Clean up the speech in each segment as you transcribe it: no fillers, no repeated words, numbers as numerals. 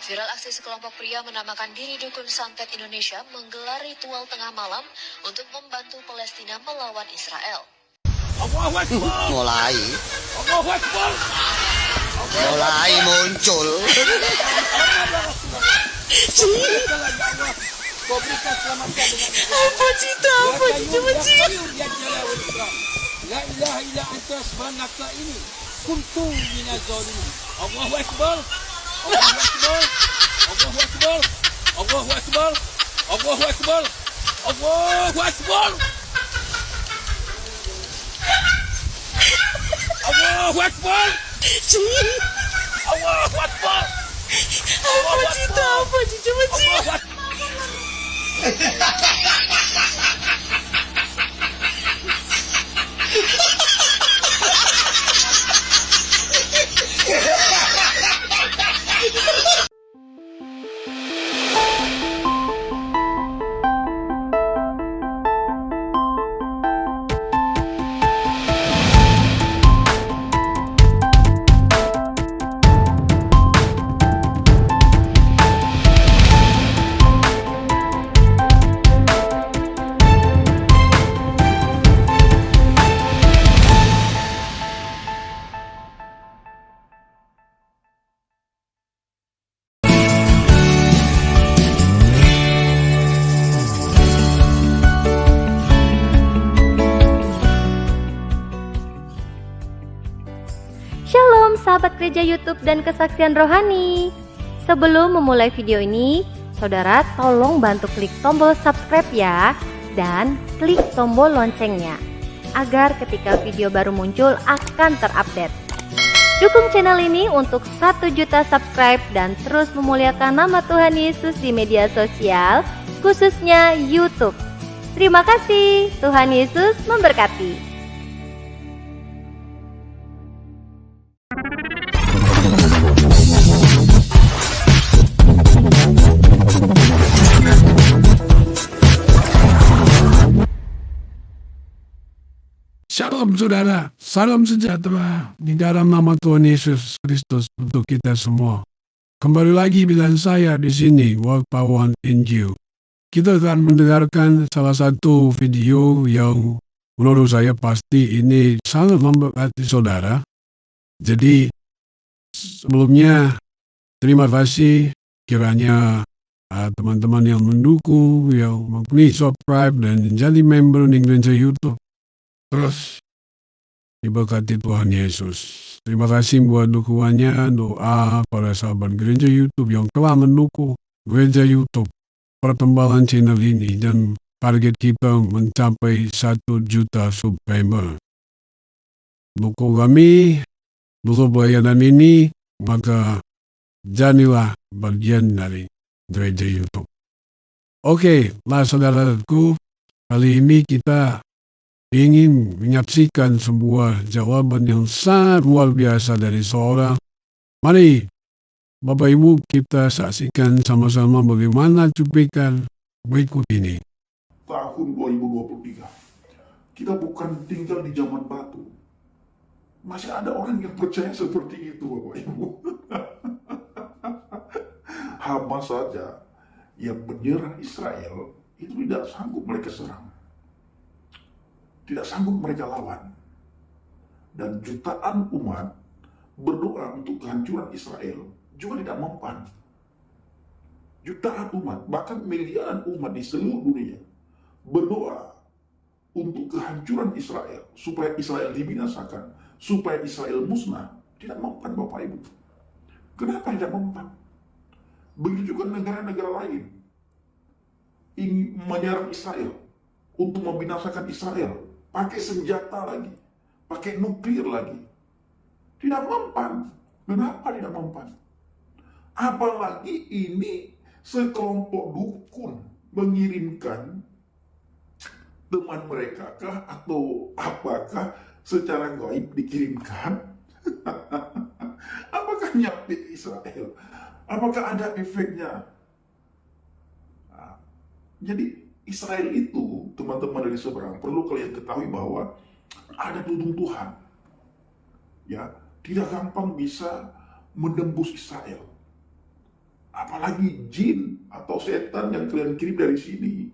Viral aksi sekelompok pria menamakan diri Dukun Santet Indonesia menggelar ritual tengah malam untuk membantu Palestina melawan Israel. Mulai muncul. Apa cita? La ilaha illa anta subhanaka ini kuntu minaz zalimin. Allahu akbar. Allahu akbar. Allahu akbar. Allahu akbar. Allahu akbar. Allahu akbar. Allahu akbar. Allahu akbar. Apa cita? Shalom sahabat gereja YouTube dan kesaksian rohani. Sebelum memulai video ini, saudara tolong bantu klik tombol subscribe ya, dan klik tombol loncengnya agar ketika video baru muncul akan terupdate. Dukung channel ini untuk 1 juta subscribe dan terus memuliakan nama Tuhan Yesus di media sosial, khususnya YouTube. Terima kasih, Tuhan Yesus memberkati. Shalom saudara, salam sejahtera di dalam nama Tuhan Yesus Kristus untuk kita semua. Kembali lagi dengan saya di sini, World Power NGO. Kita akan mendengarkan salah satu video yang menurut saya pasti ini sangat memberkati saudara. Jadi sebelumnya terima kasih kiranya teman-teman yang mendukung, yang mengklik subscribe dan menjadi member di gereja YouTube. Terus diberkati Tuhan Yesus. Terima kasih buat dukungannya, doa para sahabat gereja YouTube yang telah mendukung gereja YouTube perkembangan channel ini, dan target kita mencapai 1 juta subscriber. Dukung kami, dukung pelayanan ini, maka jadilah bagian dari gereja YouTube. Oke, saudaraku, kali ini kita ingin menyaksikan sebuah jawaban yang sangat luar biasa dari seorang. Mari Bapak Ibu kita saksikan sama-sama bagaimana cuplikan berikut ini. Tahun 2023, kita bukan tinggal di zaman batu. Masih ada orang yang percaya seperti itu, Bapak Ibu. Hamas saja yang menyerang Israel itu tidak sanggup mereka serang. Tidak sanggup mereka lawan. Dan jutaan umat berdoa untuk kehancuran Israel juga tidak mempan. Jutaan umat, bahkan miliaran umat di seluruh dunia berdoa untuk kehancuran Israel, supaya Israel dibinasakan, supaya Israel musnah. Tidak mempan, Bapak Ibu. Kenapa tidak mempan? Begitu juga negara-negara lain ingin menyerang Israel untuk membinasakan Israel. Pakai senjata lagi, pakai nuklir lagi. Tidak mempan. Kenapa tidak mempan? Apalagi ini sekelompok dukun mengirimkan teman mereka kah atau apakah secara gaib dikirimkan? Apakah nyampe Israel? Apakah ada efeknya? Jadi Israel itu, teman-teman dari seberang, perlu kalian ketahui bahwa ada pelindung Tuhan. Ya, tidak gampang bisa menembus Israel. apalagi jin atau setan yang kalian kirim dari sini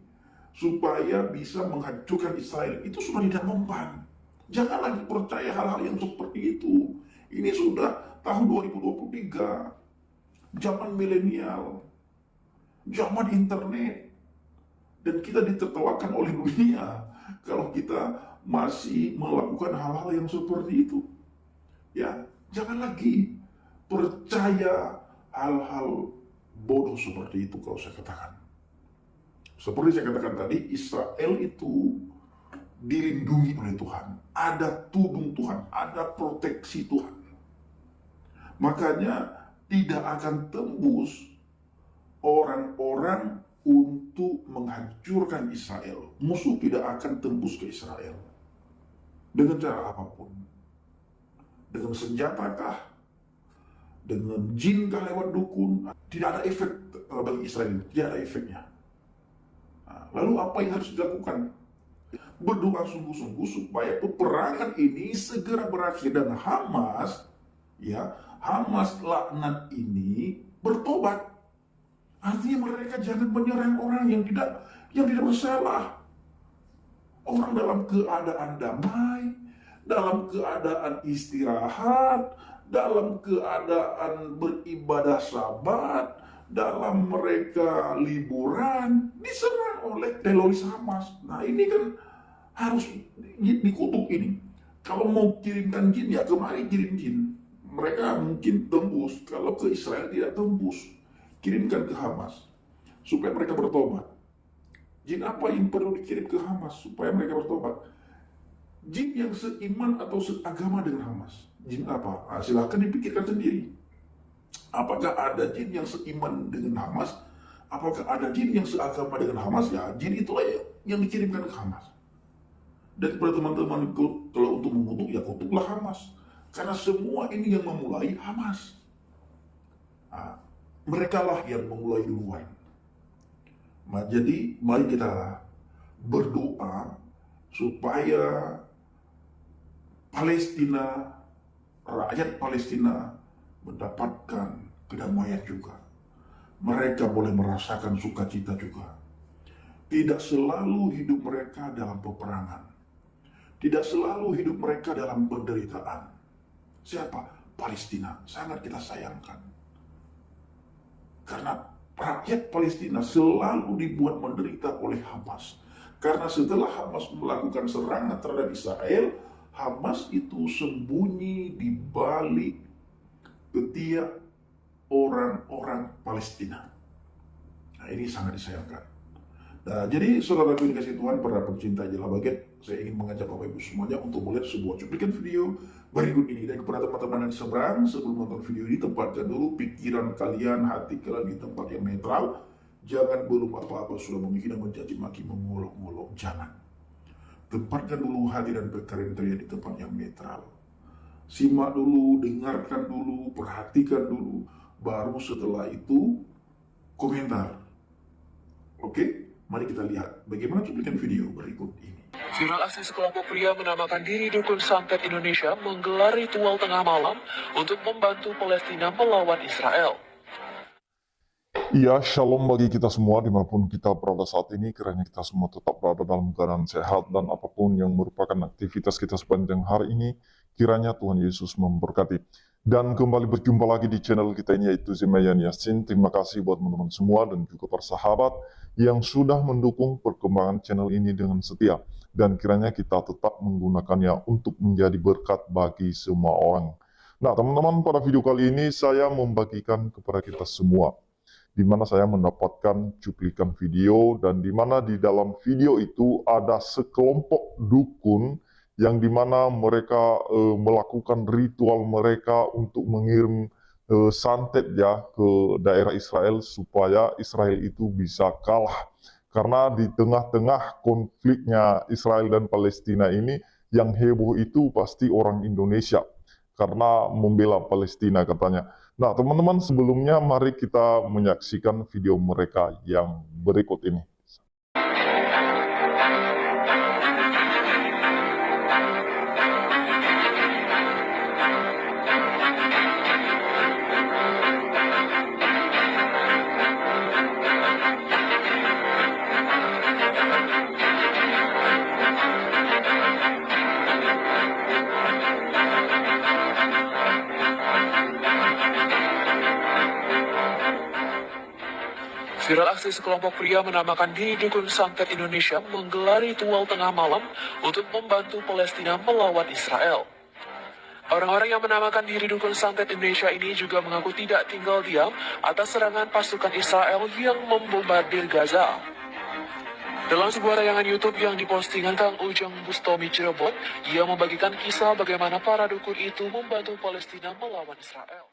supaya bisa menghancurkan Israel, itu sudah tidak mempan. Jangan lagi percaya hal-hal yang seperti itu. Ini sudah tahun 2023, zaman milenial, zaman internet, dan kita ditertawakan oleh dunia kalau kita masih melakukan hal-hal yang seperti itu. Ya, jangan lagi percaya hal-hal bodoh seperti itu kalau saya katakan. Seperti saya katakan tadi, Israel itu dilindungi oleh Tuhan. Ada tudung Tuhan, ada proteksi Tuhan. Makanya tidak akan tembus orang-orang untuk menghancurkan Israel. Musuh tidak akan tembus ke Israel. Dengan cara apapun. Dengan senjata kah? Dengan jin kah lewat dukun? Tidak ada efek bagi Israel. Tidak ada efeknya. Lalu apa yang harus dilakukan? Berdoa sungguh-sungguh supaya peperangan ini segera berakhir dan Hamas laknat ini bertobat. Artinya mereka jangan menyerang orang yang tidak bersalah. Orang dalam keadaan damai, dalam keadaan istirahat, dalam keadaan beribadah Sabat, dalam mereka liburan, diserang oleh teroris Hamas. Nah ini kan harus dikutuk ini. Kalau mau kirimkan jin, ya kemari kirim jin. Mereka mungkin tembus, kalau ke Israel tidak tembus. Kirimkan ke Hamas, supaya mereka bertobat. Jin apa yang perlu dikirim ke Hamas, supaya mereka bertobat? Jin yang seiman atau seagama dengan Hamas. Jin apa? Silahkan dipikirkan sendiri. Apakah ada jin yang seiman dengan Hamas? Apakah ada jin yang seagama dengan Hamas? Ya, jin itulah yang dikirimkan ke Hamas. Dan kepada teman-teman, kalau untuk mengutuk, ya kutuklah Hamas. Karena semua ini yang memulai Hamas. Mereka lah yang memulai duluan. Jadi, mari kita berdoa supaya Palestina, rakyat Palestina mendapatkan kedamaian juga. Mereka boleh merasakan sukacita juga. Tidak selalu hidup mereka dalam peperangan. Tidak selalu hidup mereka dalam penderitaan. Siapa? Palestina. Sangat kita sayangkan. Karena rakyat Palestina selalu dibuat menderita oleh Hamas. Karena setelah Hamas melakukan serangan terhadap Israel, Hamas itu sembunyi di balik ketiak orang-orang Palestina. Nah, ini sangat disayangkan. Nah, jadi saudara-saudara dikasih Tuhan, para pencinta Jelah Baget, saya ingin mengajak Bapak Ibu semuanya untuk melihat sebuah cuplikan video berikut ini. Dan kepada teman-teman yang di seberang, sebelum nonton video ini, tempatkan dulu pikiran kalian, hati kalian di tempat yang netral. Jangan belum apa-apa sudah menghina, mencaci maki, mengolok-olok. Jangan. Tempatkan dulu hati dan pikiran kalian di tempat yang netral. Simak dulu, dengarkan dulu, perhatikan dulu. Baru setelah itu, komentar. Oke? Mari kita lihat bagaimana cuplikan video berikut ini. Viral aksi sekelompok pria menamakan diri Dukun Santet Indonesia menggelar ritual tengah malam untuk membantu Palestina melawan Israel. Ya, shalom bagi kita semua dimanapun kita berada saat ini, kiranya kita semua tetap berada dalam keadaan sehat dan apapun yang merupakan aktivitas kita sepanjang hari ini, kiranya Tuhan Yesus memberkati. Dan kembali berjumpa lagi di channel kita ini, yaitu Zemayan Yasin. Terima kasih buat teman-teman semua dan juga para sahabat yang sudah mendukung perkembangan channel ini dengan setia. Dan kiranya kita tetap menggunakannya untuk menjadi berkat bagi semua orang. Nah teman-teman, pada video kali ini saya membagikan kepada kita semua, di mana saya mendapatkan cuplikan video, dan di mana di dalam video itu ada sekelompok dukun yang dimana mereka melakukan ritual mereka untuk mengirim santet ya ke daerah Israel supaya Israel itu bisa kalah. Karena di tengah-tengah konfliknya Israel dan Palestina ini, yang heboh itu pasti orang Indonesia karena membela Palestina katanya. Nah teman-teman, sebelumnya mari kita menyaksikan video mereka yang berikut ini. Viral aksi sekelompok pria menamakan diri Dukun Santet Indonesia menggelar ritual tengah malam untuk membantu Palestina melawan Israel. Orang-orang yang menamakan diri Dukun Santet Indonesia ini juga mengaku tidak tinggal diam atas serangan pasukan Israel yang membombardir Gaza. Dalam sebuah tayangan YouTube yang dipostingan Kang Ujang Bustomi Cirebon, ia membagikan kisah bagaimana para dukun itu membantu Palestina melawan Israel.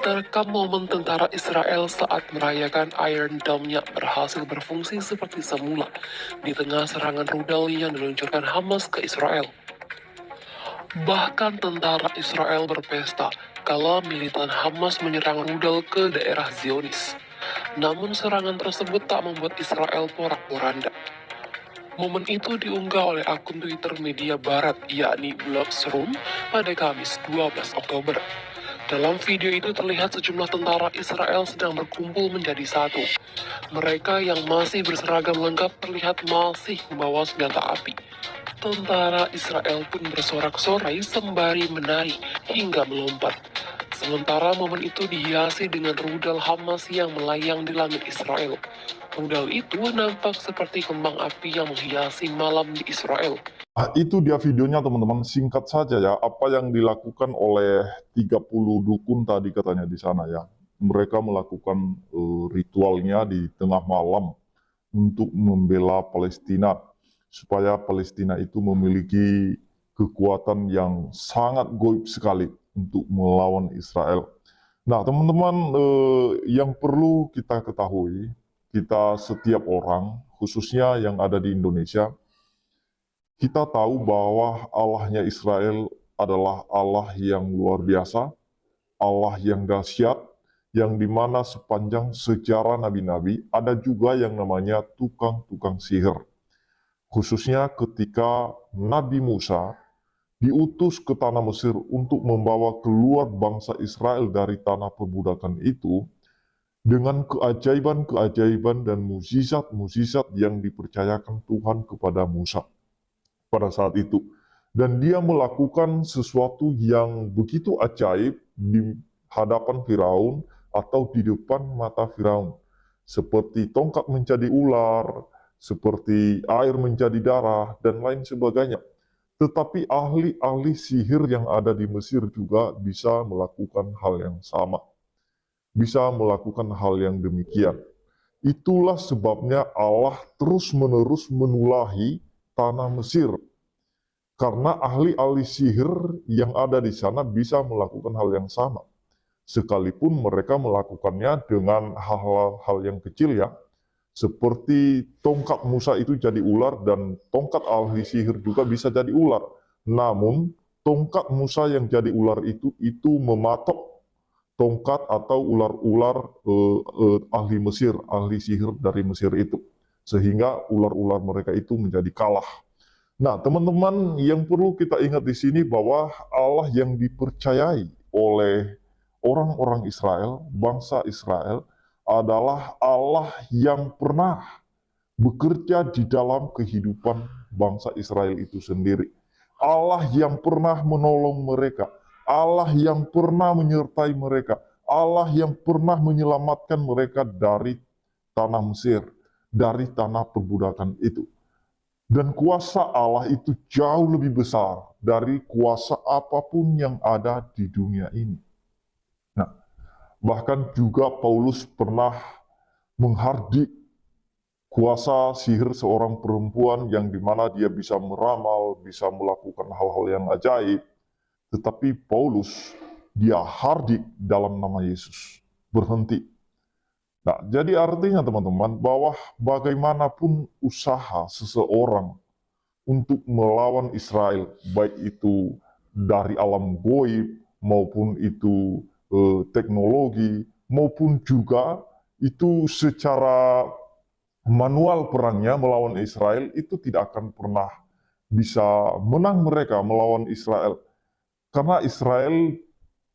Terekam momen tentara Israel saat merayakan Iron Dome-nya berhasil berfungsi seperti semula di tengah serangan rudal yang diluncurkan Hamas ke Israel. Bahkan tentara Israel berpesta kala militan Hamas menyerang rudal ke daerah Zionis. Namun serangan tersebut tak membuat Israel porak-poranda. Momen itu diunggah oleh akun Twitter media barat yakni Blogsroom pada Kamis 12 Oktober. Dalam video itu terlihat sejumlah tentara Israel sedang berkumpul menjadi satu. Mereka yang masih berseragam lengkap terlihat masih membawa senjata api. Tentara Israel pun bersorak-sorai sembari menari hingga melompat. Sementara momen itu dihiasi dengan rudal Hamas yang melayang di langit Israel. Rudal itu nampak seperti kembang api yang menghiasi malam di Israel. Itu dia videonya teman-teman, singkat saja ya, apa yang dilakukan oleh 30 dukun tadi katanya di sana ya. Mereka melakukan ritualnya di tengah malam untuk membela Palestina, supaya Palestina itu memiliki kekuatan yang sangat goib sekali untuk melawan Israel. Nah teman-teman, yang perlu kita ketahui, kita setiap orang, khususnya yang ada di Indonesia, kita tahu bahwa Allahnya Israel adalah Allah yang luar biasa, Allah yang dahsyat, yang dimana sepanjang sejarah nabi-nabi ada juga yang namanya tukang-tukang sihir. Khususnya ketika Nabi Musa diutus ke tanah Mesir untuk membawa keluar bangsa Israel dari tanah perbudakan itu, dengan keajaiban-keajaiban dan mukjizat-mukjizat yang dipercayakan Tuhan kepada Musa pada saat itu. Dan dia melakukan sesuatu yang begitu ajaib di hadapan Firaun atau di depan mata Firaun. Seperti tongkat menjadi ular, seperti air menjadi darah, dan lain sebagainya. Tetapi ahli-ahli sihir yang ada di Mesir juga bisa melakukan hal yang sama. Bisa melakukan hal yang demikian. Itulah sebabnya Allah terus-menerus menulahi tanah Mesir. Karena ahli-ahli sihir yang ada di sana bisa melakukan hal yang sama. Sekalipun mereka melakukannya dengan hal-hal yang kecil ya. Seperti tongkat Musa itu jadi ular dan tongkat ahli sihir juga bisa jadi ular. Namun tongkat Musa yang jadi ular itu mematok tongkat atau ular-ular ahli Mesir, ahli sihir dari Mesir itu. Sehingga ular-ular mereka itu menjadi kalah. Nah teman-teman, yang perlu kita ingat di sini bahwa Allah yang dipercayai oleh orang-orang Israel, bangsa Israel, adalah Allah yang pernah bekerja di dalam kehidupan bangsa Israel itu sendiri. Allah yang pernah menolong mereka, Allah yang pernah menyertai mereka, Allah yang pernah menyelamatkan mereka dari tanah Mesir, dari tanah perbudakan itu. Dan kuasa Allah itu jauh lebih besar dari kuasa apapun yang ada di dunia ini. Nah, bahkan juga Paulus pernah menghardik kuasa sihir seorang perempuan yang dimana dia bisa meramal, bisa melakukan hal-hal yang ajaib. Tetapi Paulus, dia hardik dalam nama Yesus. Berhenti. Nah, jadi artinya teman-teman bahwa bagaimanapun usaha seseorang untuk melawan Israel, baik itu dari alam goib maupun itu teknologi, maupun juga itu secara manual perangnya melawan Israel, itu tidak akan pernah bisa menang mereka melawan Israel. Karena Israel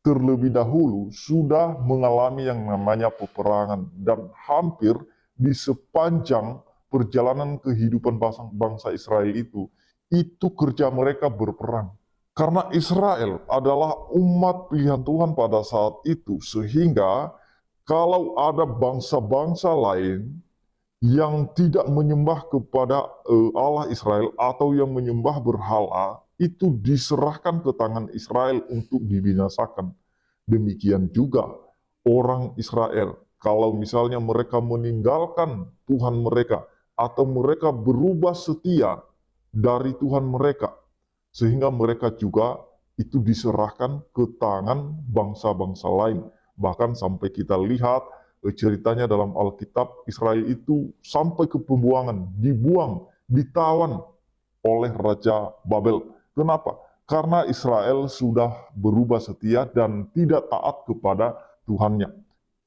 terlebih dahulu sudah mengalami yang namanya peperangan, dan hampir di sepanjang perjalanan kehidupan bangsa Israel itu kerja mereka berperang. Karena Israel adalah umat pilihan Tuhan pada saat itu, sehingga kalau ada bangsa-bangsa lain yang tidak menyembah kepada Allah Israel atau yang menyembah berhala, itu diserahkan ke tangan Israel untuk dibinasakan. Demikian juga orang Israel, kalau misalnya mereka meninggalkan Tuhan mereka atau mereka berubah setia dari Tuhan mereka, sehingga mereka juga itu diserahkan ke tangan bangsa-bangsa lain. Bahkan sampai kita lihat ceritanya dalam Alkitab, Israel itu sampai ke pembuangan, dibuang, ditawan oleh Raja Babel. Kenapa? Karena Israel sudah berubah setia dan tidak taat kepada Tuhannya.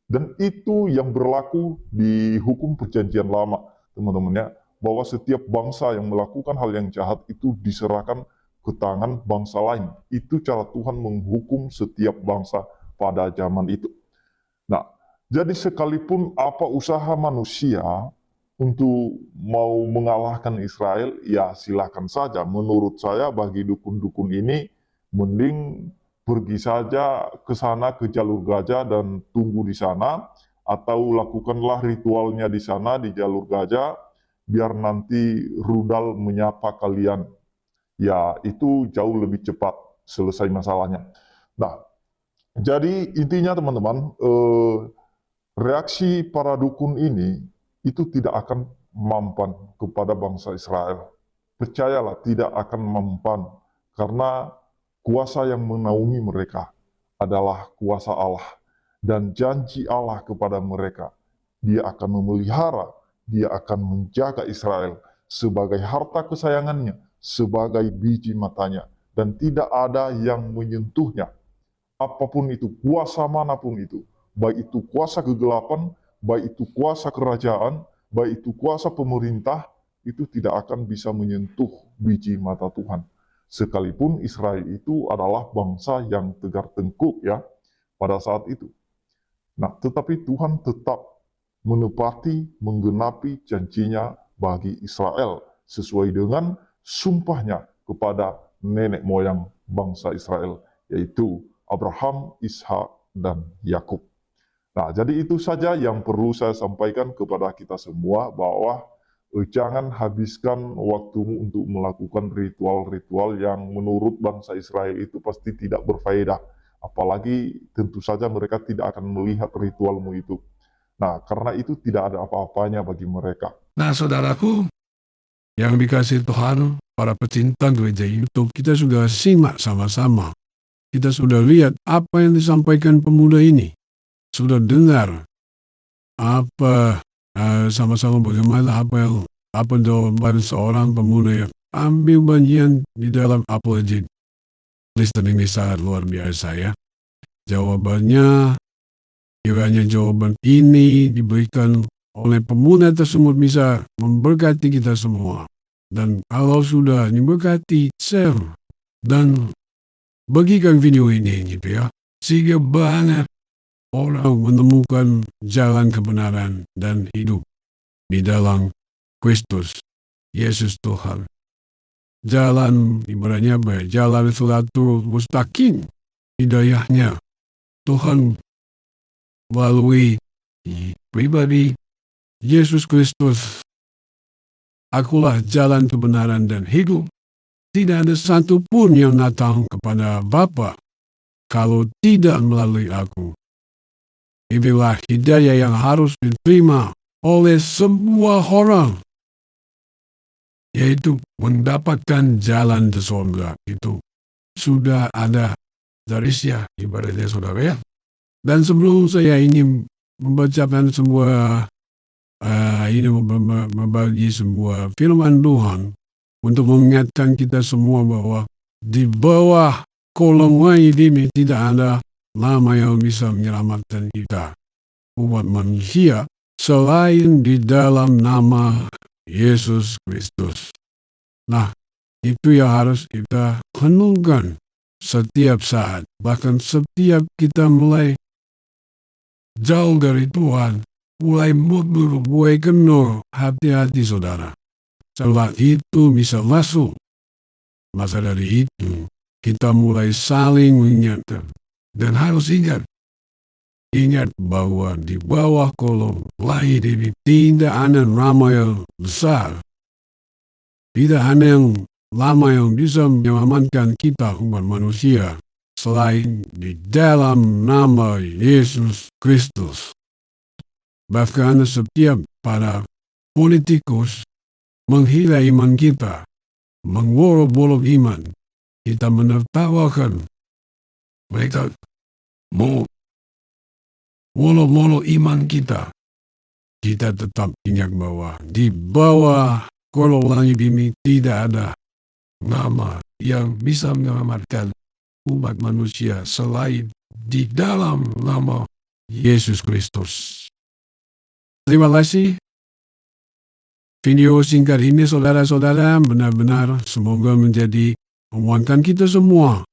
Dan itu yang berlaku di hukum perjanjian lama, teman-teman ya, bahwa setiap bangsa yang melakukan hal yang jahat itu diserahkan ke tangan bangsa lain. Itu cara Tuhan menghukum setiap bangsa pada zaman itu. Nah, jadi sekalipun apa usaha manusia untuk mau mengalahkan Israel, ya silakan saja. Menurut saya bagi dukun-dukun ini, mending pergi saja ke sana, ke jalur gajah dan tunggu di sana, atau lakukanlah ritualnya di sana, di jalur gajah, biar nanti rudal menyapa kalian. Ya, itu jauh lebih cepat selesai masalahnya. Nah, jadi intinya teman-teman, reaksi para dukun ini itu tidak akan mempan kepada bangsa Israel. Percayalah, tidak akan mempan, karena kuasa yang menaungi mereka adalah kuasa Allah. Dan janji Allah kepada mereka, Dia akan memelihara, Dia akan menjaga Israel sebagai harta kesayangannya, sebagai biji matanya, dan tidak ada yang menyentuhnya. Apapun itu, kuasa manapun itu, baik itu kuasa kegelapan, baik itu kuasa kerajaan, baik itu kuasa pemerintah, itu tidak akan bisa menyentuh biji mata Tuhan. Sekalipun Israel itu adalah bangsa yang tegar tengkuk ya pada saat itu. Nah, tetapi Tuhan tetap menepati, menggenapi janjinya bagi Israel sesuai dengan sumpahnya kepada nenek moyang bangsa Israel, yaitu Abraham, Ishak, dan Yakub. Nah, jadi itu saja yang perlu saya sampaikan kepada kita semua, bahwa jangan habiskan waktumu untuk melakukan ritual-ritual yang menurut bangsa Israel itu pasti tidak berfaedah. Apalagi tentu saja mereka tidak akan melihat ritualmu itu. Nah, karena itu tidak ada apa-apanya bagi mereka. Nah, saudaraku, yang dikasih Tuhan, para pecinta gereja YouTube, kita sudah simak sama-sama. Kita sudah lihat apa yang disampaikan pemuda ini. Sudah dengar apa sama-sama bagaimana apa jawaban seorang pemuda yang ambil bagian di dalam apologet. Listening ini sangat luar biasa ya. Jawabannya, kiranya jawaban ini diberikan oleh pemuda tersebut bisa memberkati kita semua. Dan kalau sudah diberkati, share dan bagikan video ini gitu ya. Sehingga banyak orang menemukan jalan kebenaran dan hidup di dalam Kristus, Yesus Tuhan. Jalan, ibaratnya apa ya? Jalan siratul mustaqim, hidayahnya Tuhan melalui pribadi Yesus Kristus. Akulah jalan kebenaran dan hidup. Tidak ada satupun yang datang kepada Bapa kalau tidak melalui aku. Inilah hidayah yang harus diterima oleh semua orang, yaitu mendapatkan jalan ke surga. Itu sudah ada dari Sia, ibaratnya saudara ya. Dan sebelum saya ini membacakan sebuah membagi sebuah firman Tuhan untuk mengingatkan kita semua bahwa di bawah kolom langit ini tidak ada nama yang bisa menyelamatkan kita, umat manusia, selain di dalam nama Yesus Kristus. Nah, itu yang harus kita renungkan setiap saat, bahkan setiap kita mulai jauh dari Tuhan, mulai mundur, mulai kendor, hati-hati saudara. Setelah itu bisa masuk. Masa dari itu, kita mulai saling mengingatkan. Dan harus ingat bahwa di bawah kolong langit ini tidak ada nama yang besar. Tidak ada yang lama yang bisa menyelamatkan kita umat manusia selain di dalam nama Yesus Kristus. Bahkan setiap para politikus menghina iman kita, mengolok-olok iman, kita menertawakan mereka mau wolok-wolok iman kita. Kita tetap ingat bahwa di bawah kolong langit ini tidak ada nama yang bisa menyelamatkan umat manusia selain di dalam nama Yesus Kristus. Terima kasih. Video singkat ini saudara-saudara benar-benar semoga menjadi penguatan kita semua.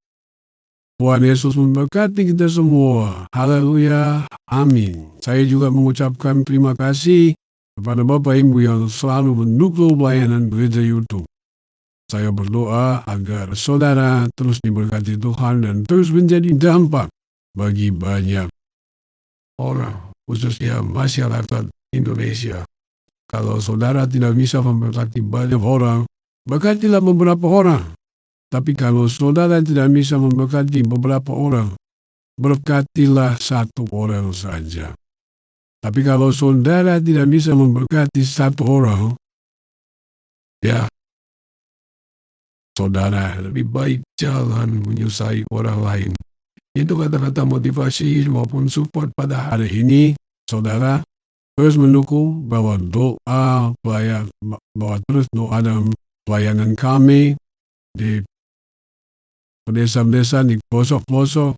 Tuhan Yesus memberkati kita semua. Haleluya. Amin. Saya juga mengucapkan terima kasih kepada Bapak Ibu yang selalu mendukung pelayanan gereja YouTube. Saya berdoa agar saudara terus diberkati Tuhan dan terus menjadi dampak bagi banyak orang, khususnya masyarakat Indonesia. Kalau saudara tidak bisa memberkati banyak orang, berkatilah beberapa orang. Tapi kalau saudara tidak bisa memberkati beberapa orang, berkatilah satu orang saja. Tapi kalau saudara tidak bisa memberkati satu orang, ya, saudara lebih baik jangan menyusahai orang lain. Itu kata-kata motivasi maupun support pada hari ini, saudara terus mendukung bahwa terus doa dan pelayanan kami di desa-desa di pelosok-pelosok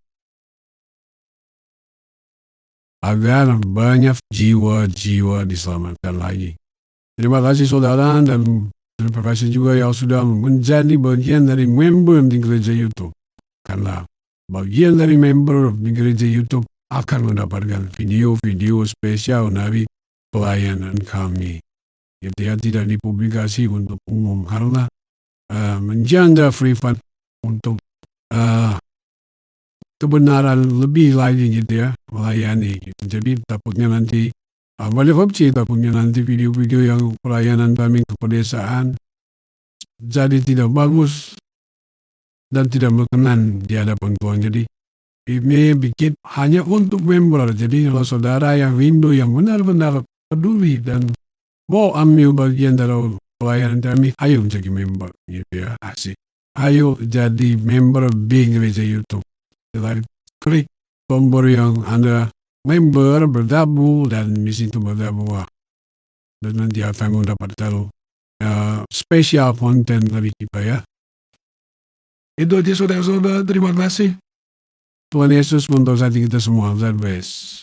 agar banyak jiwa-jiwa diselamatkan lagi. Terima kasih saudara dan terima kasih juga yang sudah menjadi bagian dari member di gereja YouTube. Karena bagian dari member di gereja YouTube akan mendapatkan video-video spesial dari pelayanan kami. Itu yang tidak dipublikasi untuk umum karena menjanda privat untuk kebenaran lebih lagi gitu ya, melayani gitu. Jadi takutnya nanti takutnya nanti video-video yang pelayanan kami ke pedesaan jadi tidak bagus dan tidak berkenan di hadapan Tuhan. Jadi ini bikin hanya untuk member. Jadi kalau saudara yang rindu, yang benar-benar peduli dan mau ambil bagian dari pelayanan kami, ayo jadi member gitu ya, asik. Ayo jadi member di gereja YouTube. Selain klik tombol yang ada member, bergabung, dan di situ bergabung. Dan nanti akan mendapatkan spesial konten dari kita ya. Itu aja saudara-saudara, terima kasih. Tuhan Yesus memberkati kita semua. God bless.